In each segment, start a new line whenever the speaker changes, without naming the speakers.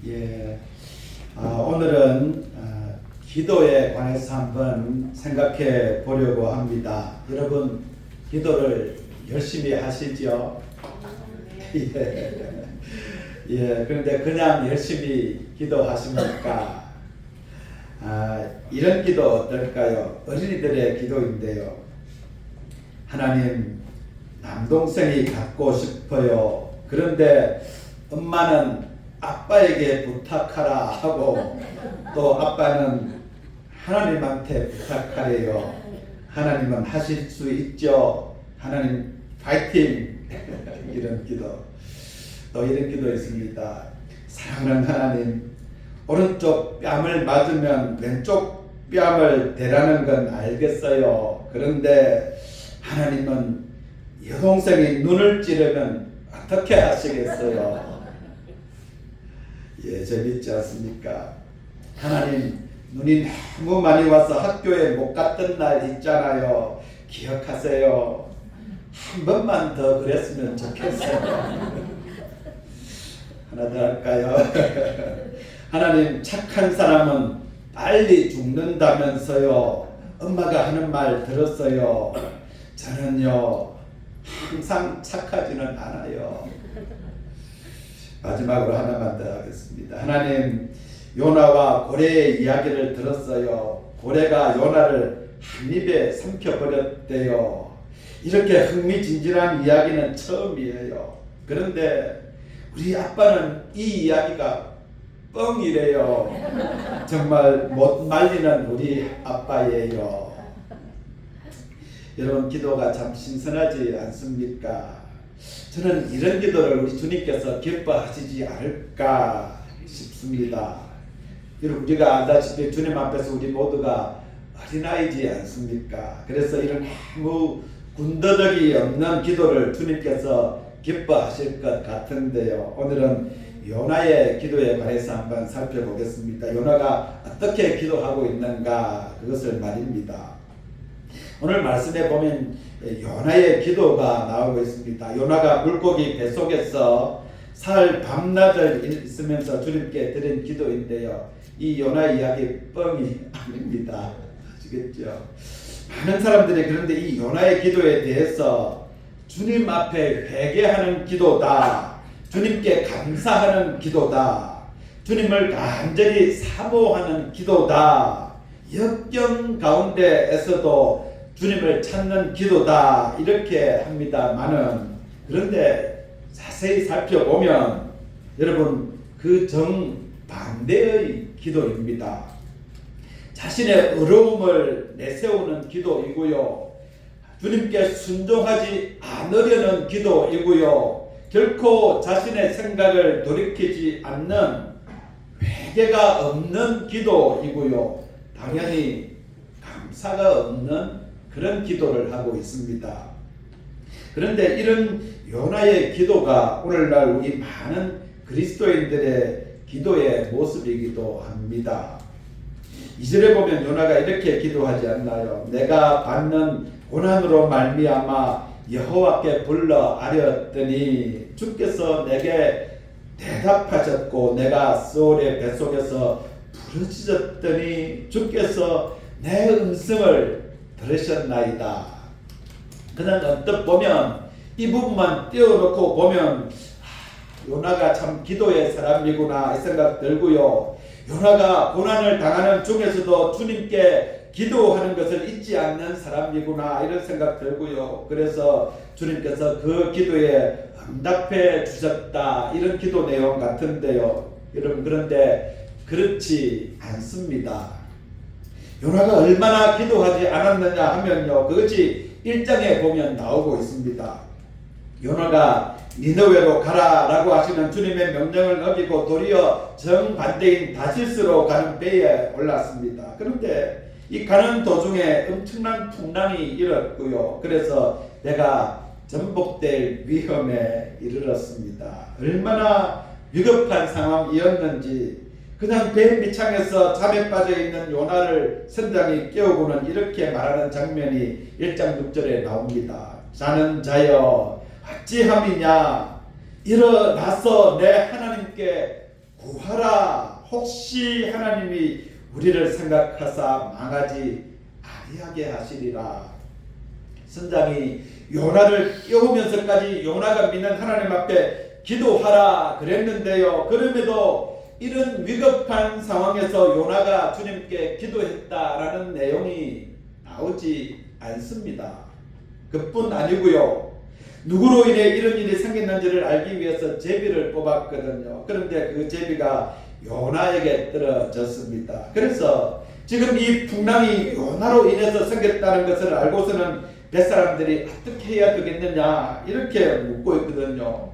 예, 오늘은 기도에 관해서 한번 생각해 보려고 합니다. 여러분, 기도를 열심히 하시죠? 예, 그런데 그냥 열심히 기도하십니까? 이런 기도 어떨까요? 어린이들의 기도인데요. 하나님, 남동생이 갖고 싶어요. 그런데 엄마는 아빠에게 부탁하라 하고 또 아빠는 하나님한테 부탁하래요. 하나님은 하실 수 있죠. 하나님 파이팅. 이런 기도. 또 이런 기도 있습니다. 사랑하는 하나님, 오른쪽 뺨을 맞으면 왼쪽 뺨을 대라는 건 알겠어요. 그런데 하나님은 여동생이 눈을 찌르면 어떻게 하시겠어요? 예, 재밌지 않습니까? 하나님, 눈이 너무 많이 와서 학교에 못 갔던 날 있잖아요. 기억하세요? 한 번만 더 그랬으면 좋겠어요. 하나 더 할까요? 하나님, 착한 사람은 빨리 죽는다면서요. 엄마가 하는 말 들었어요. 저는요, 항상 착하지는 않아요. 마지막으로 하나만 더 하겠습니다. 하나님, 요나와 고래의 이야기를 들었어요. 고래가 요나를 한 입에 삼켜버렸대요. 이렇게 흥미진진한 이야기는 처음이에요. 그런데 우리 아빠는 이 이야기가 뻥이래요. 정말 못 말리는 우리 아빠예요. 여러분, 기도가 참 신선하지 않습니까? 저는 이런 기도를 우리 주님께서 기뻐하시지 않을까 싶습니다. 여러분, 우리가 알다시피 주님 앞에서 우리 모두가 어린아이지 않습니까? 그래서 이런 아무 군더더기 없는 기도를 주님께서 기뻐하실 것 같은데요. 오늘은 요나의 기도에 관해서 한번 살펴보겠습니다. 요나가 어떻게 기도하고 있는가, 그것을 말입니다. 오늘 말씀에 보면 요나의 기도가 나오고 있습니다. 요나가 물고기 뱃속에서 사흘 밤낮을 있으면서 주님께 드린 기도인데요. 이 요나 이야기 뻥이 아닙니다. 아시겠죠? 많은 사람들이 그런데 이 요나의 기도에 대해서 주님 앞에 회개하는 기도다, 주님께 감사하는 기도다, 주님을 간절히 사모하는 기도다, 역경 가운데에서도 주님을 찾는 기도다, 이렇게 합니다만은, 그런데 자세히 살펴보면 여러분, 그 정반대의 기도입니다. 자신의 어려움을 내세우는 기도이고요, 주님께 순종하지 않으려는 기도이고요, 결코 자신의 생각을 돌이키지 않는 회개가 없는 기도이고요, 당연히 감사가 없는 그런 기도를 하고 있습니다. 그런데 이런 요나의 기도가 오늘날 우리 많은 그리스도인들의 기도의 모습이기도 합니다. 2절에 보면 요나가 이렇게 기도하지 않나요? 내가 받는 고난으로 말미암아 여호와께 불러 아뢰었더니 주께서 내게 대답하셨고 내가 스올의 뱃속에서 부르짖었더니 주께서 내 음성을 들으셨나이다. 그냥 언뜻 보면 이 부분만 띄워놓고 보면 요나가 참 기도의 사람이구나 이 생각 들고요, 요나가 고난을 당하는 중에서도 주님께 기도하는 것을 잊지 않는 사람이구나 이런 생각 들고요, 그래서 주님께서 그 기도에 응답해 주셨다 이런 기도 내용 같은데요. 여러분, 그런데 그렇지 않습니다. 요나가 얼마나 기도하지 않았느냐 하면요, 그것이 1장에 보면 나오고 있습니다. 요나가 니느웨로 가라라고 하시는 주님의 명령을 어기고 도리어 정반대인 다시스로 가는 배에 올랐습니다. 그런데 이 가는 도중에 엄청난 풍랑이 일었고요, 그래서 배가 전복될 위험에 이르렀습니다. 얼마나 위급한 상황이었는지, 그냥 배 밑창에서 잠에 빠져있는 요나를 선장이 깨우고는 이렇게 말하는 장면이 1장 6절에 나옵니다. 자는 자여 어찌함이냐, 일어나서 내 하나님께 구하라. 혹시 하나님이 우리를 생각하사 망하지 아니하게 하시리라. 선장이 요나를 깨우면서까지 요나가 믿는 하나님 앞에 기도하라 그랬는데요. 그럼에도 이런 위급한 상황에서 요나가 주님께 기도했다라는 내용이 나오지 않습니다. 그뿐 아니고요. 누구로 인해 이런 일이 생겼는지를 알기 위해서 제비를 뽑았거든요. 그런데 그 제비가 요나에게 떨어졌습니다. 그래서 지금 이 풍랑이 요나로 인해서 생겼다는 것을 알고서는 뱃사람들이 어떻게 해야 되겠느냐 이렇게 묻고 있거든요.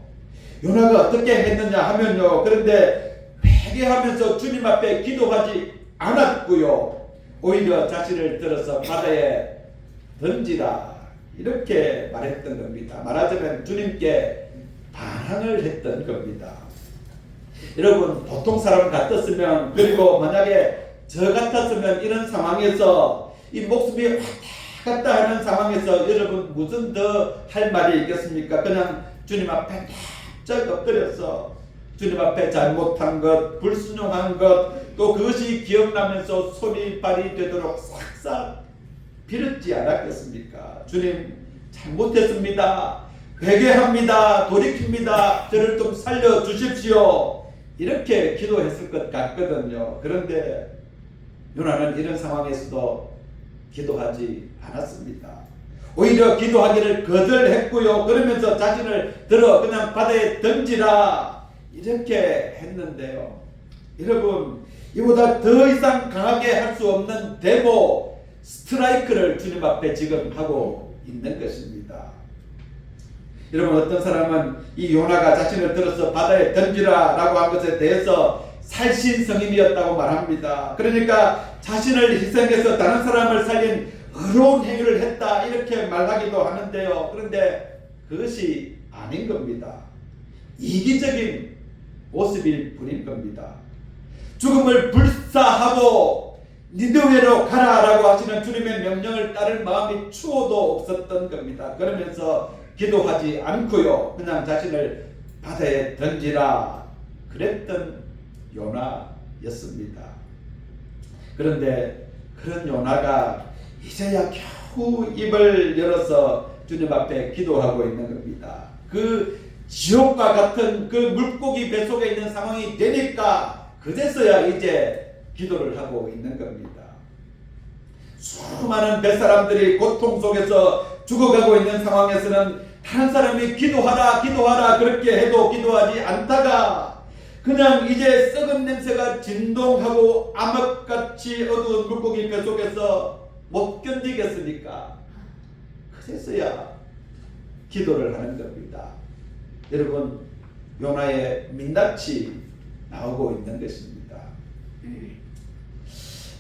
요나가 어떻게 했느냐 하면요. 그런데 회개하면서 주님 앞에 기도하지 않았고요. 오히려 자신을 들어서 바다에 던지라 이렇게 말했던 겁니다. 말하자면 주님께 반항을 했던 겁니다. 여러분 보통 사람 같았으면 그리고 만약에 저 같았으면 이런 상황에서 이 목숨이 왔다 갔다 하는 상황에서 여러분 무슨 더 할 말이 있겠습니까? 그냥 주님 앞에 쫙 엎드려서 주님 앞에 잘못한 것, 불순종한 것, 또 그것이 기억나면서 손이 발이 되도록 싹싹 빌었지 않았겠습니까? 주님 잘못했습니다. 회개합니다. 돌이킵니다. 저를 좀 살려주십시오. 이렇게 기도했을 것 같거든요. 그런데 요나는 이런 상황에서도 기도하지 않았습니다. 오히려 기도하기를 거절했고요. 그러면서 자신을 들어 그냥 바다에 던지라 이렇게 했는데요. 여러분 이보다 더 이상 강하게 할 수 없는 데모 스트라이크를 주님 앞에 지금 하고 있는 것입니다. 여러분 어떤 사람은 이 요나가 자신을 들어서 바다에 던지라 라고 한 것에 대해서 살신성인이었다고 말합니다. 그러니까 자신을 희생해서 다른 사람을 살린 의로운 행위를 했다 이렇게 말하기도 하는데요. 그런데 그것이 아닌 겁니다. 이기적인 모습일 뿐인 겁니다. 죽음을 불사하고 니느웨로 가라라고 하시는 주님의 명령을 따를 마음이 추호도 없었던 겁니다. 그러면서 기도하지 않고요. 그냥 자신을 바다에 던지라 그랬던 요나였습니다. 그런데 그런 요나가 이제야 겨우 입을 열어서 주님 앞에 기도하고 있는 겁니다. 그 지옥과 같은 그 물고기 뱃속에 있는 상황이 되니까 그제서야 이제 기도를 하고 있는 겁니다. 수많은 뱃사람들이 고통 속에서 죽어가고 있는 상황에서는 한 사람이 기도하라 기도하라 그렇게 해도 기도하지 않다가 그냥 이제 썩은 냄새가 진동하고 암흑같이 어두운 물고기 뱃속에서 못 견디겠으니까 그제서야 기도를 하는 겁니다. 여러분 요나의 민낯이 나오고 있는 것입니다.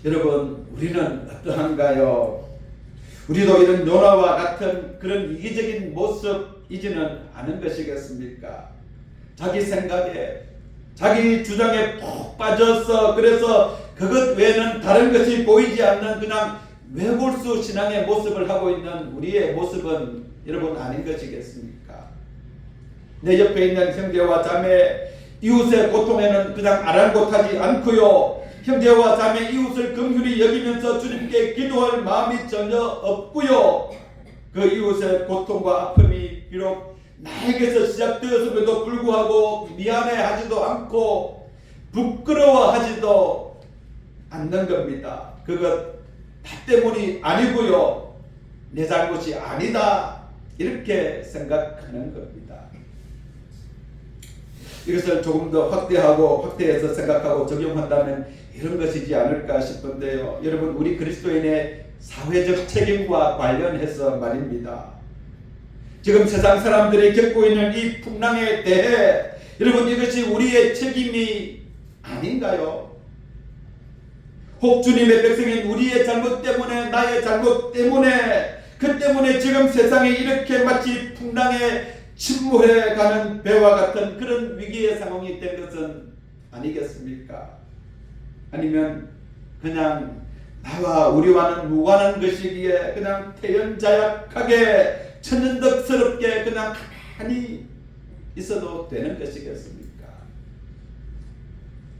여러분 우리는 어떠한가요? 우리도 이런 요나와 같은 그런 이기적인 모습이지는 않은 것이겠습니까? 자기 생각에 자기 주장에 푹 빠져서 그래서 그것 외에는 다른 것이 보이지 않는 그냥 외골수 신앙의 모습을 하고 있는 우리의 모습은 여러분 아닌 것이겠습니까? 내 옆에 있는 형제와 자매 이웃의 고통에는 그냥 아랑곳하지 않고요. 형제와 자매 이웃을 긍휼히 여기면서 주님께 기도할 마음이 전혀 없고요. 그 이웃의 고통과 아픔이 비록 나에게서 시작되었음에도 불구하고 미안해하지도 않고 부끄러워하지도 않는 겁니다. 그것 나 때문이 아니고요. 내 잘못이 아니다. 이렇게 생각하는 겁니다. 이것을 조금 더 확대해서 생각하고 적용한다면 이런 것이지 않을까 싶은데요. 여러분 우리 그리스도인의 사회적 책임과 관련해서 말입니다. 지금 세상 사람들이 겪고 있는 이 풍랑에 대해 여러분 이것이 우리의 책임이 아닌가요? 혹 주님의 백성인 우리의 잘못 때문에 나의 잘못 때문에 그 때문에 지금 세상에 이렇게 마치 풍랑에 침몰해가는 배와 같은 그런 위기의 상황이 된 것은 아니겠습니까? 아니면 그냥 나와 우리와는 무관한 것이기에 그냥 태연자약하게 천연덕스럽게 그냥 가만히 있어도 되는 것이겠습니까?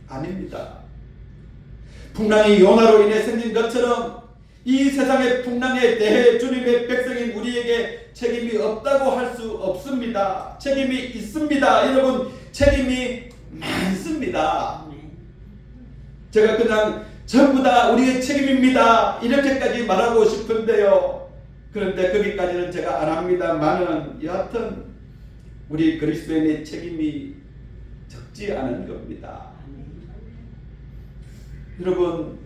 아닙니다. 풍랑이 요나로 인해 생긴 것처럼 이 세상의 풍랑에 대해 주님의 백성인 우리에게 책임이 없다고 할 수 없습니다. 책임이 있습니다. 여러분, 책임이 많습니다. 제가 그냥 전부 다 우리의 책임입니다 이렇게까지 말하고 싶은데요, 그런데 거기까지는 제가 안 합니다만은 여하튼 우리 그리스도인의 책임이 적지 않은 겁니다. 여러분,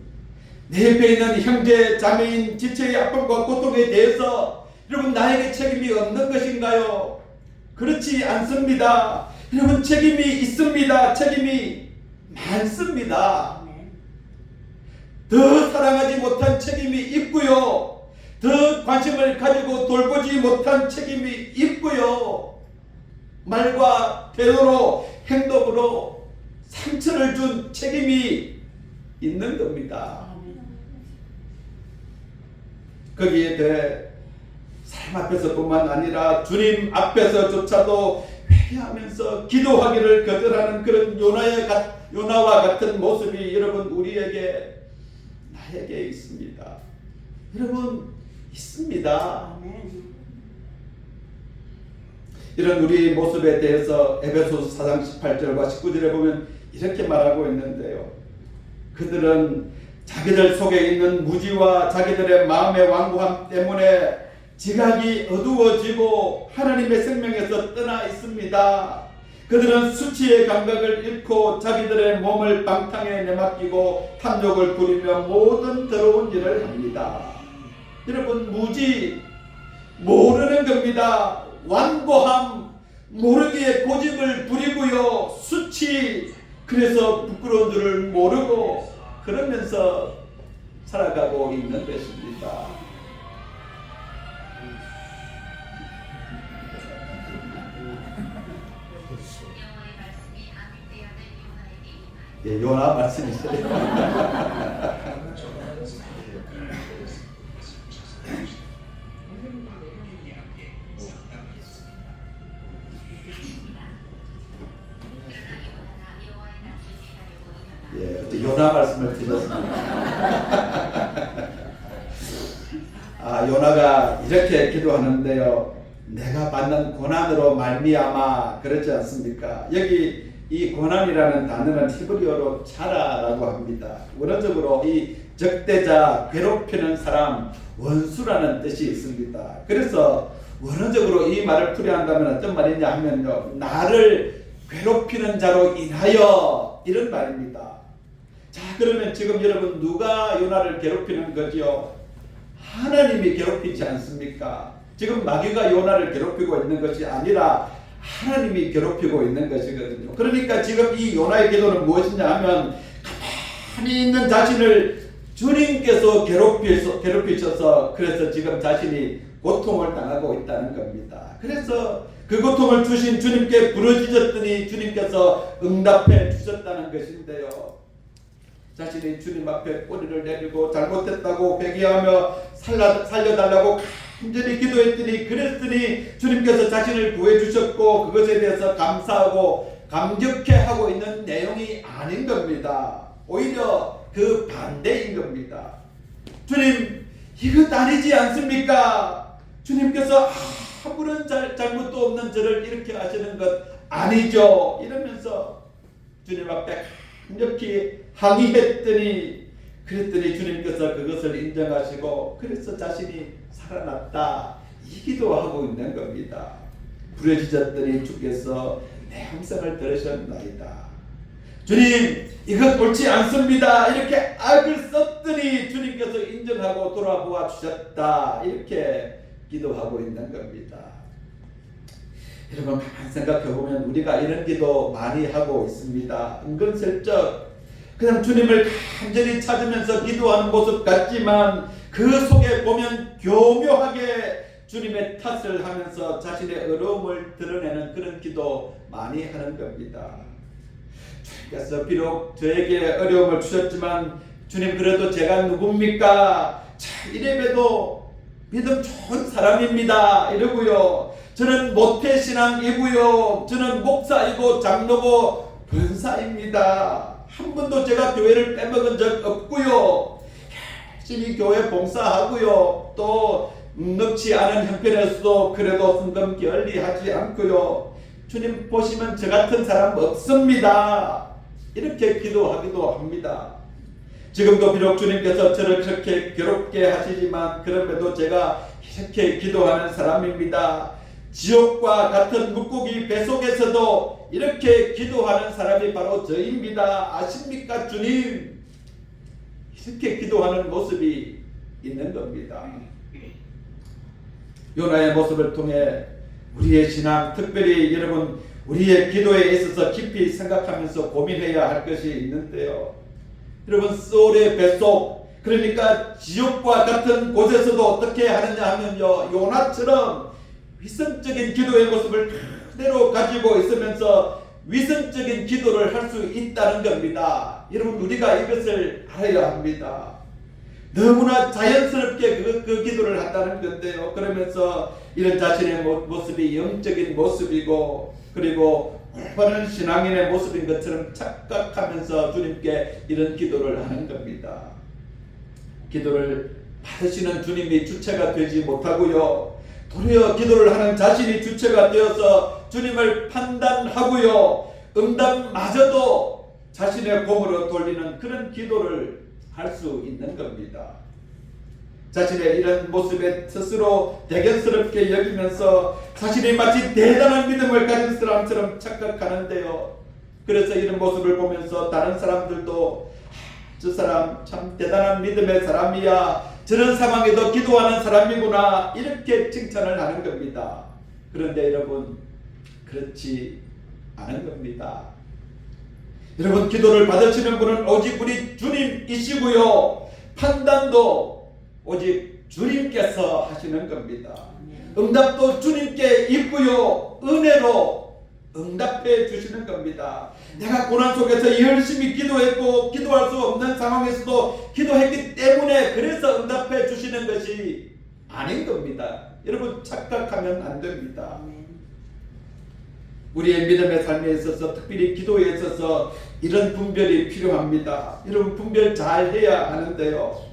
내 옆에 있는 형제, 자매인, 지체의 아픔과 고통에 대해서 여러분 나에게 책임이 없는 것인가요? 그렇지 않습니다. 여러분, 책임이 있습니다. 책임이 많습니다. 더 사랑하지 못한 책임이 있고요, 더 관심을 가지고 돌보지 못한 책임이 있고요, 말과 태도로 행동으로 상처를 준 책임이 있는 겁니다. 거기에 대해 사람 앞에서뿐만 아니라 주님 앞에서조차도 회개하면서 기도하기를 거절하는 그런 요나와 같은 모습이 여러분 우리에게, 나에게 있습니다. 여러분, 있습니다. 이런 우리 모습에 대해서 에베소서 4장 18절과 19절에 보면 이렇게 말하고 있는데요, 그들은 자기들 속에 있는 무지와 자기들의 마음의 완고함 때문에 지각이 어두워지고 하나님의 생명에서 떠나 있습니다. 그들은 수치의 감각을 잃고 자기들의 몸을 방탕에 내맡기고 탐욕을 부리며 모든 더러운 일을 합니다. 여러분, 무지, 모르는 겁니다. 완고함, 모르기에 고집을 부리고요, 수치, 그래서 부끄러운 줄을 모르고 그러면서 살아가고 있는 것입니다. 예, 요나 말씀이세요. 예, 요나 말씀을 드렸습니다. 요나가 이렇게 기도하는데요, 내가 받는 고난으로 말미암아, 그렇지 않습니까? 여기 이 고난이라는 단어는 히브리어로 차라라고 합니다. 원어적으로 이 적대자, 괴롭히는 사람, 원수라는 뜻이 있습니다. 그래서 원어적으로 이 말을 풀이한다면 어떤 말이냐 하면요, 나를 괴롭히는 자로 인하여, 이런 말입니다. 자, 그러면 지금 여러분, 누가 요나를 괴롭히는 거죠? 하나님이 괴롭히지 않습니까? 지금 마귀가 요나를 괴롭히고 있는 것이 아니라 하나님이 괴롭히고 있는 것이거든요. 그러니까 지금 이 요나의 기도는 무엇이냐 하면, 가만히 있는 자신을 주님께서 괴롭히셔서 그래서 지금 자신이 고통을 당하고 있다는 겁니다. 그래서 그 고통을 주신 주님께 부르짖었더니 주님께서 응답해 주셨다는 것인데요, 자신이 주님 앞에 꼬리를 내리고 잘못했다고 회개하며 살려달라고 간절히 기도했더니, 그랬더니 주님께서 자신을 구해주셨고 그것에 대해서 감사하고 감격해하고 있는 내용이 아닌 겁니다. 오히려 그 반대인 겁니다. 주님, 이것 아니지 않습니까? 주님께서 아무런 잘못도 없는 저를 이렇게 하시는 것 아니죠? 이러면서 주님 앞에 강력히 항의했더니, 그랬더니 주님께서 그것을 인정하시고 그래서 자신이 살아났다, 이 기도하고 있는 겁니다. 부르짖었더니 주께서 내 함성을 들으셨나이다. 주님, 이것 옳지 않습니다. 이렇게 악을 썼더니 주님께서 인정하고 돌아보아 주셨다, 이렇게 기도하고 있는 겁니다. 여러분, 가만히 생각해보면 우리가 이런 기도 많이 하고 있습니다. 은근슬쩍 그냥 주님을 간절히 찾으면서 기도하는 모습 같지만 그 속에 보면 교묘하게 주님의 탓을 하면서 자신의 어려움을 드러내는 그런 기도 많이 하는 겁니다. 주님께서 비록 저에게 어려움을 주셨지만 주님, 그래도 제가 누굽니까? 자, 이래봬도 믿음 좋은 사람입니다 이러고요, 저는 모태신앙이고요, 저는 목사이고 장로고 권사입니다. 한 번도 제가 교회를 빼먹은 적 없고요. 열심히 교회 봉사하고요. 또 넉지 않은 형편에서도 그래도 헌금 게을리하지 않고요. 주님 보시면 저 같은 사람 없습니다. 이렇게 기도하기도 합니다. 지금도 비록 주님께서 저를 그렇게 괴롭게 하시지만 그럼에도 제가 이렇게 기도하는 사람입니다. 지옥과 같은 물고기 뱃속에서도 이렇게 기도하는 사람이 바로 저입니다. 아십니까 주님? 이렇게 기도하는 모습이 있는 겁니다. 요나의 모습을 통해 우리의 신앙, 특별히 여러분 우리의 기도에 있어서 깊이 생각하면서 고민해야 할 것이 있는데요. 여러분 소울의 뱃속, 그러니까 지옥과 같은 곳에서도 어떻게 하느냐 하면요, 요나처럼 위선적인 기도의 모습을 그대로 가지고 있으면서 위선적인 기도를 할 수 있다는 겁니다. 여러분 우리가 이것을 알아야 합니다. 너무나 자연스럽게 그 기도를 한다는 건데요. 그러면서 이런 자신의 모습이 영적인 모습이고 그리고 올바른 신앙인의 모습인 것처럼 착각하면서 주님께 이런 기도를 하는 겁니다. 기도를 받으시는 주님이 주체가 되지 못하고요. 도리어 기도를 하는 자신이 주체가 되어서 주님을 판단하고요. 응답마저도 자신의 공으로 돌리는 그런 기도를 할 수 있는 겁니다. 자신의 이런 모습에 스스로 대견스럽게 여기면서 자신이 마치 대단한 믿음을 가진 사람처럼 착각하는데요. 그래서 이런 모습을 보면서 다른 사람들도 저 사람 참 대단한 믿음의 사람이야, 저런 상황에도 기도하는 사람이구나, 이렇게 칭찬을 하는 겁니다. 그런데 여러분 그렇지 않은 겁니다. 여러분 기도를 받으시는 분은 오직 우리 주님이시고요. 판단도 오직 주님께서 하시는 겁니다. 응답도 주님께 있고요. 은혜로 응답해 주시는 겁니다. 내가 고난 속에서 열심히 기도했고 기도할 수 없는 상황에서도 기도했기 때문에 그래서 응답해 주시는 것이 아닌 겁니다. 여러분 착각하면 안 됩니다. 우리의 믿음의 삶에 있어서 특별히 기도에 있어서 이런 분별이 필요합니다. 여러분 분별 잘 해야 하는데요.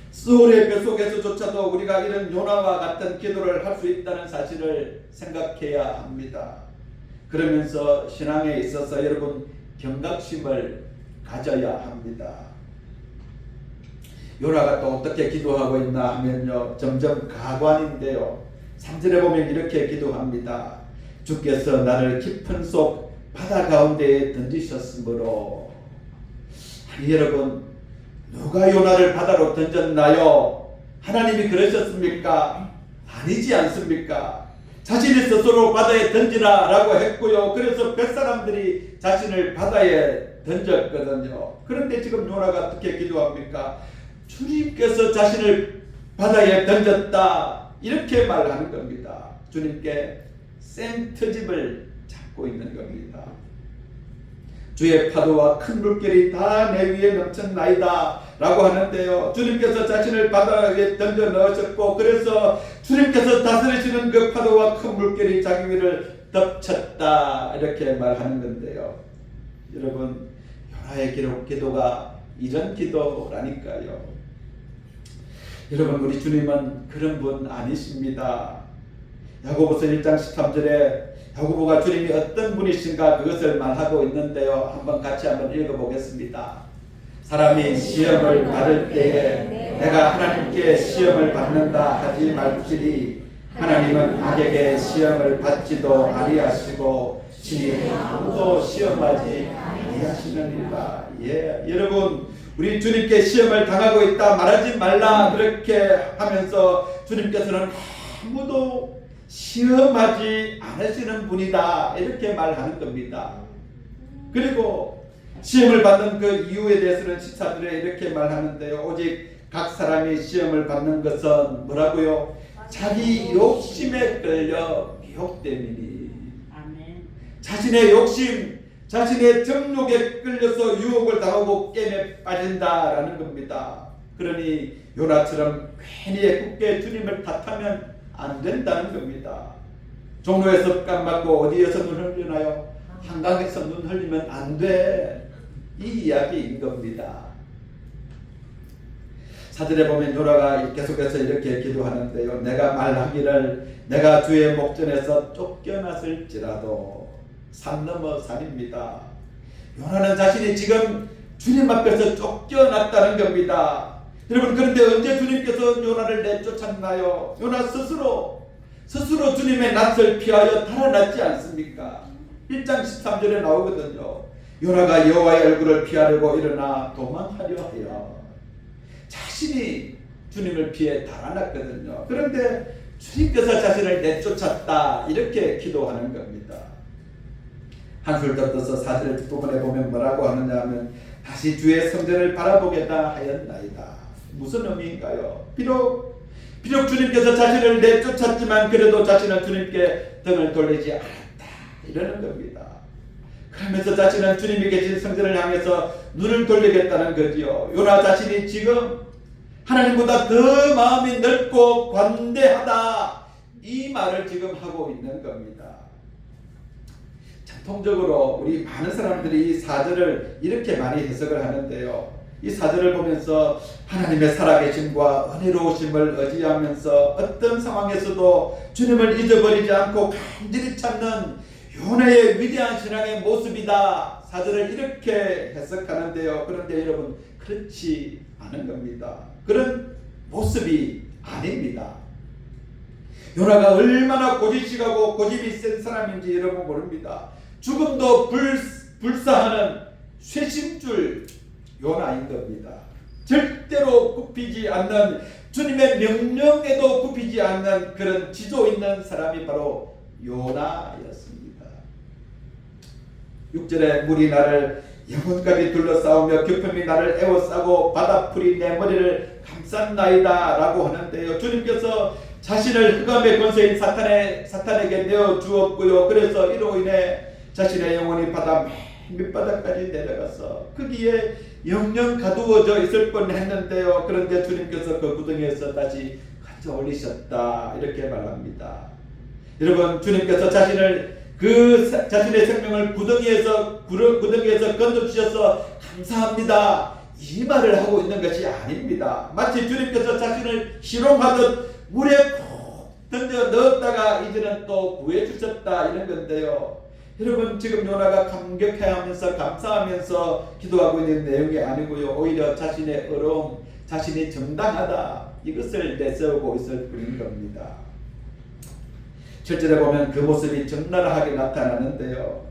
소울의 뱃속에서조차도 우리가 이런 요나와 같은 기도를 할 수 있다는 사실을 생각해야 합니다. 그러면서 신앙에 있어서 여러분 경각심을 가져야 합니다. 요나가 또 어떻게 기도하고 있나 하면요, 점점 가관인데요. 3절에 보면 이렇게 기도합니다. 주께서 나를 깊은 속 바다 가운데에 던지셨으므로. 아니 여러분, 누가 요나를 바다로 던졌나요? 하나님이 그러셨습니까? 아니지 않습니까? 자신이 스스로 바다에 던지라 라고 했고요. 그래서 뱃사람들이 자신을 바다에 던졌거든요. 그런데 지금 요나가 어떻게 기도합니까? 주님께서 자신을 바다에 던졌다, 이렇게 말하는 겁니다. 주님께 생트집을 잡고 있는 겁니다. 주의 파도와 큰 물결이 다 내 위에 넘쳤나이다 라고 하는데요. 주님께서 자신을 바다에 던져 넣으셨고 그래서 주님께서 다스리시는 그 파도와 큰 물결이 자기 위를 덮쳤다, 이렇게 말하는 건데요. 여러분 요나의 기도가 이런 기도라니까요. 여러분 우리 주님은 그런 분 아니십니다. 야고보서 1장 13절에 야고보가 주님이 어떤 분이신가 그것을 말하고 있는데요. 같이 한번 읽어보겠습니다. 사람이 시험을 받을 때에 내가 하나님께 시험을 받는다 하지 말지니 하나님은 악에게 시험을 받지도 아니하시고 친히 아무도 시험하지 아니하시느니라. 여러분 우리 주님께 시험을 당하고 있다 말하지 말라, 그렇게 하면서 주님께서는 아무도 시험하지 않으시는 분이다, 이렇게 말하는 겁니다. 그리고 시험을 받는 그 이유에 대해서는 14절에 이렇게 말하는데요. 오직 각 사람이 시험을 받는 것은 뭐라고요? 자기 욕심에 끌려 미혹됨이니. 자신의 욕심, 자신의 정욕에 끌려서 유혹을 당하고 게임에 빠진다라는 겁니다. 그러니 요나처럼 괜히 굳게 주님을 탓하면 안 된다는 겁니다. 종로에서 깜맞고 어디에서 눈 흘리나요? 한강에서 눈 흘리면 안 돼. 이 이야기인 겁니다. 사절에 보면 요나가 계속해서 이렇게 기도하는데요. 내가 말하기를 내가 주의 목전에서 쫓겨났을지라도 산 넘어 산입니다. 요나는 자신이 지금 주님 앞에서 쫓겨났다는 겁니다. 여러분, 그런데 언제 주님께서 요나를 내쫓았나요? 요나 스스로 주님의 낯을 피하여 달아났지 않습니까? 1장 13절에 나오거든요. 요나가 여호와의 얼굴을 피하려고 일어나 도망하려 하여 자신이 주님을 피해 달아났거든요. 그런데 주님께서 자신을 내쫓았다, 이렇게 기도하는 겁니다. 한술 더 떠서 4절 뒷부분에 보면 뭐라고 하느냐 하면 다시 주의 성전을 바라보겠다 하였나이다. 무슨 의미인가요? 비록 주님께서 자신을 내쫓았지만 그래도 자신은 주님께 등을 돌리지 않았다, 이러는 겁니다. 그러면서 자신은 주님이 계신 성전을 향해서 눈을 돌리겠다는 거지요. 요나 자신이 지금 하나님보다 더 마음이 넓고 관대하다, 이 말을 지금 하고 있는 겁니다. 통적으로 우리 많은 사람들이 이 4절을 이렇게 많이 해석을 하는데요. 이 4절을 보면서 하나님의 살아계심과 은혜로우심을 의지하면서 어떤 상황에서도 주님을 잊어버리지 않고 간절히 찾는 요나의 위대한 신앙의 모습이다, 4절을 이렇게 해석하는데요. 그런데 여러분, 그렇지 않은 겁니다. 그런 모습이 아닙니다. 요나가 얼마나 고지식하고 고집이 센 사람인지 여러분 모릅니다. 죽음도 불사하는 쇄심줄 요나인 겁니다. 절대로 굽히지 않는, 주님의 명령에도 굽히지 않는 그런 지도 있는 사람이 바로 요나였습니다. 6절에 물이 나를 영혼까지 둘러싸우며 깊음이 나를 에워싸고 바다풀이 내 머리를 감쌌나이다 라고 하는데요. 주님께서 자신을 흑암의 권세인 사탄에게 내어주었고요. 그래서 이로 인해 자신의 영혼이 바다 밑바닥까지 내려가서 거기에 영영 가두어져 있을 뻔했는데요. 그런데 주님께서 그 구덩이에서 다시 가져 올리셨다, 이렇게 말합니다. 여러분, 주님께서 자신의 생명을 구덩이에서 건져주셔서 감사합니다, 이 말을 하고 있는 것이 아닙니다. 마치 주님께서 자신을 희롱하듯 물에 푹 던져 넣었다가 이제는 또 구해주셨다, 이런 건데요. 여러분, 지금 요나가 감격해하면서 감사하면서 기도하고 있는 내용이 아니고요. 오히려 자신의 어려움, 자신이 정당하다, 이것을 내세우고 있을 뿐인 겁니다. 7절에 보면 그 모습이 적나라하게 나타나는데요.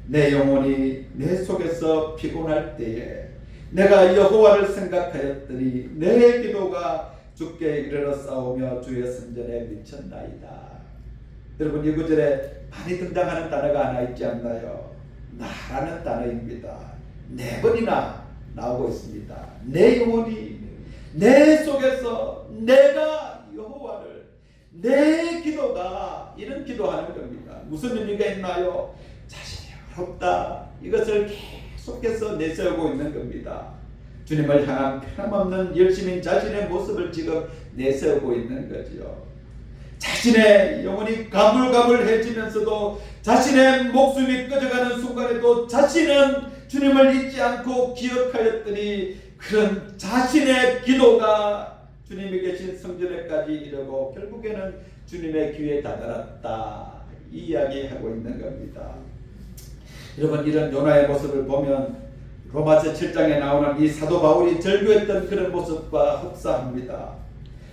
내 영혼이 내 속에서 피곤할 때에 내가 여호와를 생각하였더니 내 기도가 주께 이르러 싸우며 주의 성전에 미쳤나이다. 여러분, 이 구절에 많이 등장하는 단어가 하나 있지 않나요? 나라는 단어입니다. 4번이나 나오고 있습니다. 내 영혼이 내 속에서 내가 여호와를, 내 기도가, 이런 기도하는 겁니다. 무슨 의미가 있나요? 자신이 어렵다, 이것을 계속해서 내세우고 있는 겁니다. 주님을 향한 변함없는 열심인 자신의 모습을 지금 내세우고 있는 거죠. 자신의 영혼이 가물가물해지면서도 자신의 목숨이 꺼져가는 순간에도 자신은 주님을 잊지 않고 기억하였더니 그런 자신의 기도가 주님이 계신 성전에까지 이르고 결국에는 주님의 귀에 다다랐다, 이 이야기하고 있는 겁니다. 여러분, 이런 요나의 모습을 보면 로마서 7장에 나오는 이 사도 바울이 절규했던 그런 모습과 흡사합니다.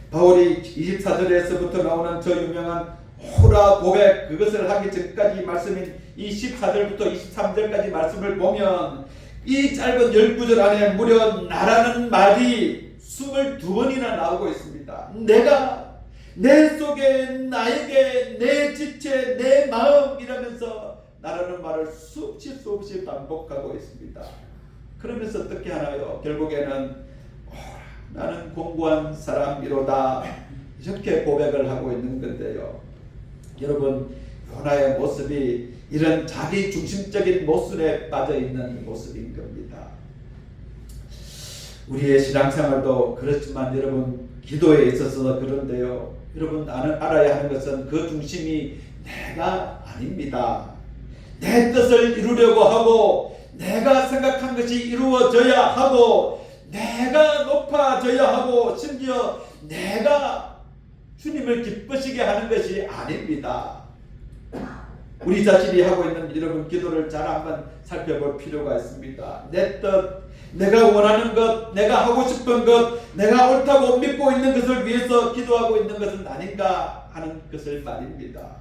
바울이 24절에서부터 나오는 저 유명한 호라 고백, 그것을 하기 전까지 말씀인 이 14절부터 23절까지 말씀을 보면 이 짧은 19절 안에 무려 나라는 말이 22번이나 나오고 있습니다. 내가, 내 속에, 나에게, 내 지체, 내 마음, 이러면서 나라는 말을 수없이 반복하고 있습니다. 그러면서 어떻게 하나요? 결국에는 나는 공고한 사람이로다, 이렇게 고백을 하고 있는 건데요. 여러분, 요나의 모습이 이런 자기 중심적인 모순에 빠져 있는 모습인 겁니다. 우리의 신앙생활도 그렇지만 여러분, 기도에 있어서 그런데요. 여러분, 알아야 하는 것은 그 중심이 내가 아닙니다. 내 뜻을 이루려고 하고 내가 생각한 것이 이루어져야 하고 내가 높아져야 하고 심지어 내가 주님을 기쁘시게 하는 것이 아닙니다. 우리 자신이 하고 있는 여러분 기도를 잘 한번 살펴볼 필요가 있습니다. 내 뜻, 내가 원하는 것, 내가 하고 싶은 것, 내가 옳다고 믿고 있는 것을 위해서 기도하고 있는 것은 아닌가 하는 것을 말입니다.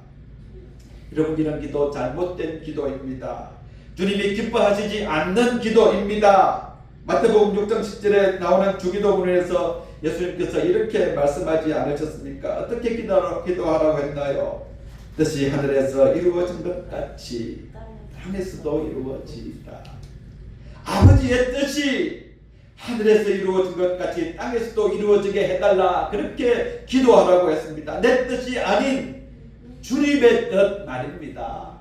여러분 이런 기도 잘못된 기도입니다. 주님이 기뻐하시지 않는 기도입니다. 마태복음 6장 10절에 나오는 주기도문에서 예수님께서 이렇게 말씀하지 않으셨습니까? 어떻게 기도하라고 했나요? 뜻이 하늘에서 이루어진 것 같이 땅에서도 이루어지이다. 아버지의 뜻이 하늘에서 이루어진 것 같이 땅에서도 이루어지게 해달라, 그렇게 기도하라고 했습니다. 내 뜻이 아닌 주님의 뜻 말입니다.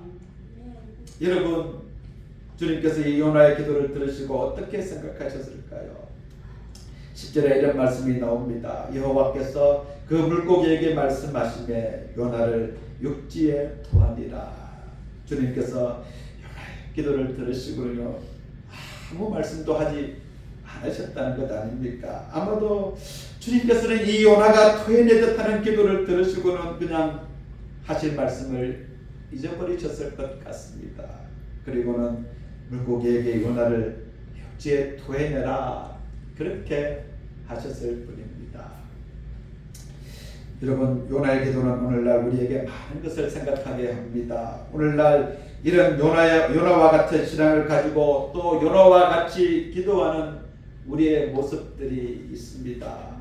여러분 주님께서 이 요나의 기도를 들으시고 어떻게 생각하셨을까요? 10절에 이런 말씀이 나옵니다. 여호와께서 그 물고기에게 말씀하시매 요나를 육지에 토하니라. 주님께서 요나의 기도를 들으시고요 아무 말씀도 하지 않으셨다는 것 아닙니까? 아마도 주님께서는 이 요나가 토해내듯 하는 기도를 들으시고는 그냥 하실 말씀을 잊어버리셨을 것 같습니다. 그리고는 물고기에게 요나를 육지에 토해내라, 그렇게 하셨을 뿐입니다. 여러분 요나의 기도는 오늘날 우리에게 많은 것을 생각하게 합니다. 오늘날 이런 요나와 같은 신앙을 가지고 또 요나와 같이 기도하는 우리의 모습들이 있습니다.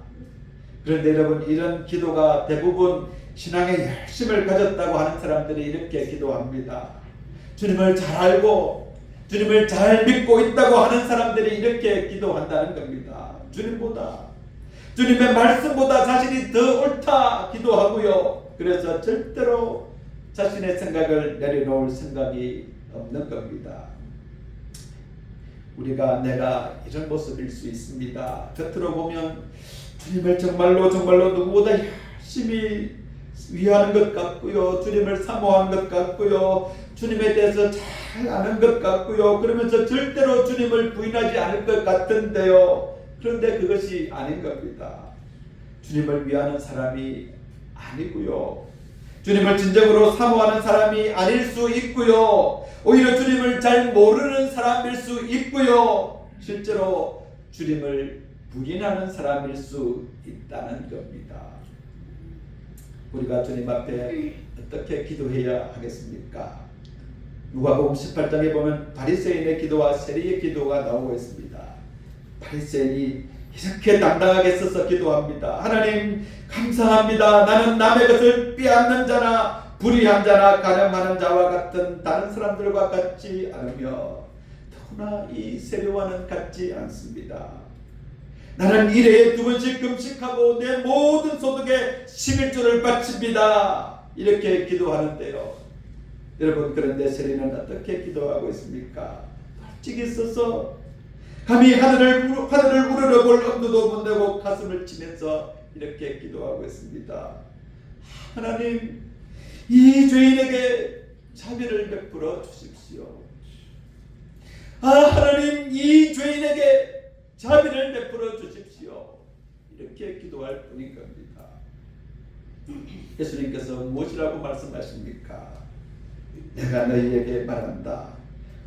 그런데 여러분 이런 기도가 대부분 신앙의 열심을 가졌다고 하는 사람들이 이렇게 기도합니다. 주님을 잘 알고 주님을 잘 믿고 있다고 하는 사람들이 이렇게 기도한다는 겁니다. 주님의 말씀보다 자신이 더 옳다 기도하고요. 그래서 절대로 자신의 생각을 내려놓을 생각이 없는 겁니다. 내가 이런 모습일 수 있습니다. 겉으로 보면 주님을 정말로 누구보다 열심히 위하는 것 같고요. 주님을 사모하는 것 같고요. 주님에 대해서 잘 아는 것 같고요. 그러면서 절대로 주님을 부인하지 않을 것 같은데요. 그런데 그것이 아닌 겁니다. 주님을 위하는 사람이 아니고요. 주님을 진정으로 사모하는 사람이 아닐 수 있고요. 오히려 주님을 잘 모르는 사람일 수 있고요. 실제로 주님을 부인하는 사람일 수 있다는 겁니다. 우리가 주님 앞에 어떻게 기도해야 하겠습니까? 누가복음 18장에 보면 바리새인의 기도와 세리의 기도가 나오고 있습니다. 바리새인이 이렇게 당당하게 서서 기도합니다. 하나님 감사합니다. 나는 남의 것을 빼앗는 자나 불의한 자나 가늠하는 자와 같은 다른 사람들과 같지 않으며 더구나 이 세리와는 같지 않습니다. 나는 일회에 2번씩 금식하고 내 모든 소득에 11조를 바칩니다. 이렇게 기도하는데요. 여러분 그런데 세리는 어떻게 기도하고 있습니까? 솔직히 있어서 감히 하늘을 우러러볼 엄두도 못 내고 가슴을 치면서 이렇게 기도하고 있습니다. 하나님 이 죄인에게 자비를 베풀어 주십시오. 하나님 이 죄인에게 자비를 베풀어 주십시오. 이렇게 기도할 뿐인 겁니다. 예수님께서 무엇이라고 말씀하십니까? 내가 너희에게 말한다.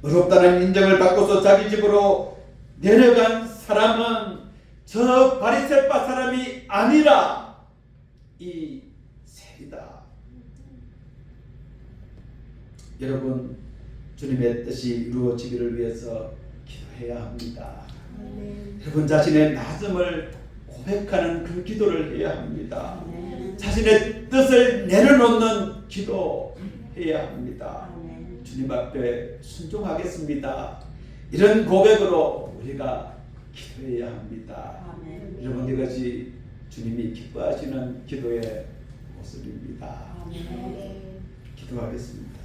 의롭다는 인정을 받고서 자기 집으로 내려간 사람은 저 바리새파 사람이 아니라 이 세리다. 여러분 주님의 뜻이 이루어지기를 위해서 기도해야 합니다. 여러분 자신의 낮음을 고백하는 그 기도를 해야 합니다. 자신의 뜻을 내려놓는 기도해야 합니다. 주님 앞에 순종하겠습니다. 이런 고백으로 우리가 기도해야 합니다. 여러분 이것이 주님이 기뻐하시는 기도의 모습입니다. 기도하겠습니다.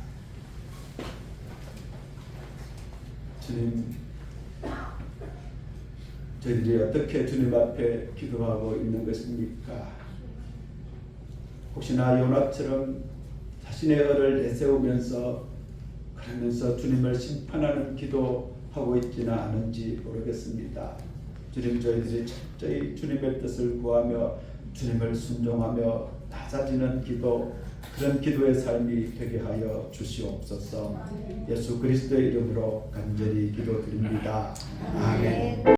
주님, 저희들이 어떻게 주님 앞에 기도하고 있는 것입니까? 혹시나 요나처럼 자신의 의를 내세우면서 그러면서 주님을 심판하는 기도 하고 있지는 않은지 모르겠습니다. 주님, 저희들이 철저히 주님의 뜻을 구하며 주님을 순종하며 낮아지는 기도, 그런 기도의 삶이 되게 하여 주시옵소서. 예수 그리스도의 이름으로 간절히 기도드립니다. 아멘.